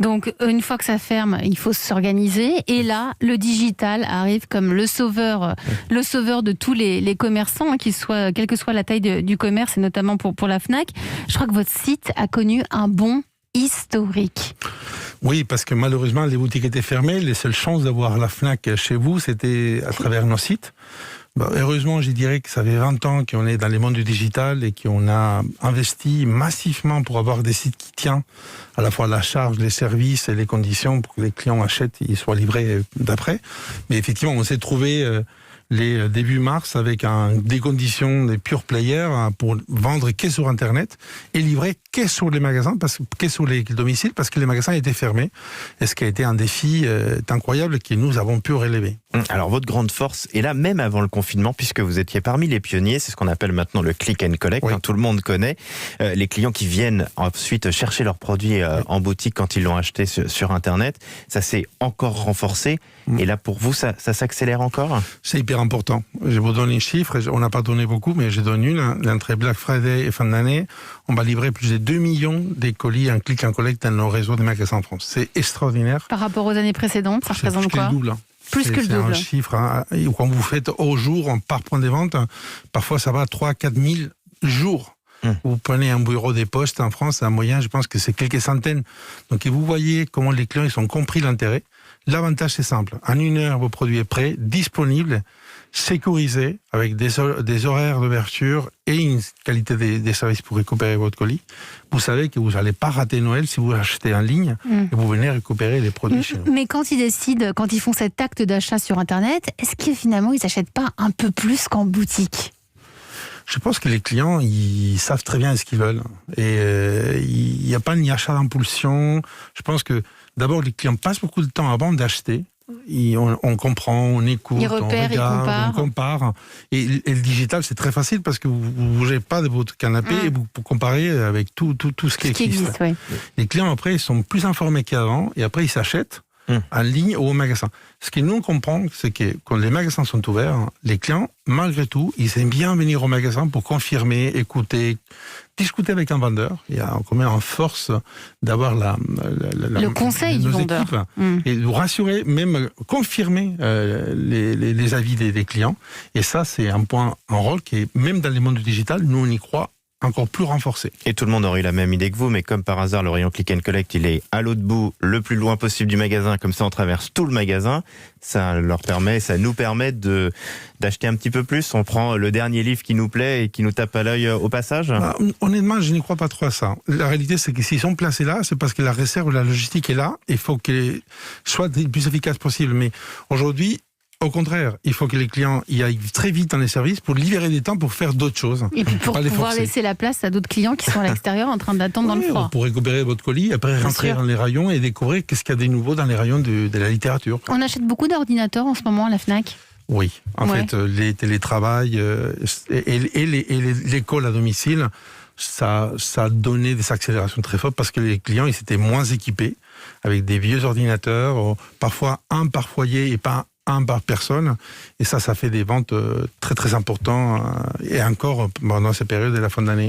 Donc, une fois que ça ferme, il faut s'organiser. Et là, le digital arrive comme le sauveur de tous les commerçants, quelle que soit la taille du commerce, et notamment pour la Fnac. Je crois que votre site a connu un bond historique. Oui, parce que malheureusement, les boutiques étaient fermées. Les seules chances d'avoir la Fnac chez vous, c'était à travers nos sites. Heureusement, je dirais que ça fait 20 ans qu'on est dans les mondes du digital et qu'on a investi massivement pour avoir des sites qui tiennent à la fois la charge, les services et les conditions pour que les clients achètent et soient livrés d'après. Mais effectivement, on s'est trouvé les début mars avec des conditions des pure players pour vendre que sur Internet et livrer que sur les magasins, que sur les domiciles, parce que les magasins étaient fermés. Et ce qui a été un défi incroyable que nous avons pu relever. Alors votre grande force est là même avant le confinement, puisque vous étiez parmi les pionniers. C'est ce qu'on appelle maintenant le click and collect. Oui. Tout le monde connaît. Les clients qui viennent ensuite chercher leurs produits en boutique quand ils l'ont acheté sur Internet. Ça s'est encore renforcé. Et là, pour vous, ça s'accélère encore ? C'est hyper important. Je vous donne un chiffre, on n'a pas donné beaucoup, mais je donne une. Entre Black Friday et fin d'année, on va livrer plus de 2 millions de colis en click and collect dans nos réseaux de magasins en France. C'est extraordinaire. Par rapport aux années précédentes, ça représente quoi ? C'est le double. Plus que le double. C'est un chiffre. Quand vous faites au jour, par point de vente, parfois ça va à 3-4 000 jours. Vous prenez un bureau des postes en France, en moyen, je pense que c'est quelques centaines. Donc vous voyez comment les clients ils ont compris l'intérêt. L'avantage, c'est simple. En 1 heure, vos produits est prêt, disponible, sécurisé, avec des horaires d'ouverture et une qualité des services pour récupérer votre colis. Vous savez que vous n'allez pas rater Noël si vous achetez en ligne et vous venez récupérer les produits chez nous. Mais quand ils font cet acte d'achat sur Internet, est-ce que finalement, ils n'achètent pas un peu plus qu'en boutique ? Je pense que les clients, ils savent très bien ce qu'ils veulent. Et il n'y a pas ni achat d'impulsion. Je pense que d'abord, les clients passent beaucoup de temps avant d'acheter. On comprend, on écoute, ils repèrent, on regarde, on compare. Et le digital, c'est très facile parce que vous ne bougez pas de votre canapé et vous comparez avec tout ce qui existe. Oui. Les clients, après, ils sont plus informés qu'avant et après, ils s'achètent en ligne ou au magasin. Ce que nous comprenons, c'est que quand les magasins sont ouverts, les clients, malgré tout, ils aiment bien venir au magasin pour confirmer, écouter, discuter avec un vendeur. Il y a quand même une force d'avoir le conseil du vendeur. Et de rassurer, même confirmer les avis des clients. Et ça, c'est un rôle qui est, même dans les mondes du digital, nous, on y croit encore plus renforcé. Et tout le monde aurait eu la même idée que vous, mais comme par hasard, le rayon click and collect, il est à l'autre bout, le plus loin possible du magasin, comme ça on traverse tout le magasin. Ça nous permet d'acheter un petit peu plus. On prend le dernier livre qui nous plaît et qui nous tape à l'œil au passage. Honnêtement, je n'y crois pas trop à ça. La réalité, c'est que s'ils sont placés là, c'est parce que la réserve, la logistique est là. Il faut qu'elle soit le plus efficace possible. Mais aujourd'hui, au contraire, il faut que les clients y aillent très vite dans les services pour libérer des temps pour faire d'autres choses. Et puis pour pouvoir laisser la place à d'autres clients qui sont à l'extérieur en train d'attendre dans le froid. Pour récupérer votre colis, après rentrer dans les rayons et découvrir qu'est-ce qu'il y a de nouveau dans les rayons de la littérature. On achète beaucoup d'ordinateurs en ce moment à la Fnac ? Oui, en fait, les télétravails et l'école à domicile, ça a donné des accélérations très fortes parce que les clients ils étaient moins équipés avec des vieux ordinateurs, parfois un par foyer et pas un par personne, et ça fait des ventes très très importantes et encore pendant ces périodes de la fin d'année.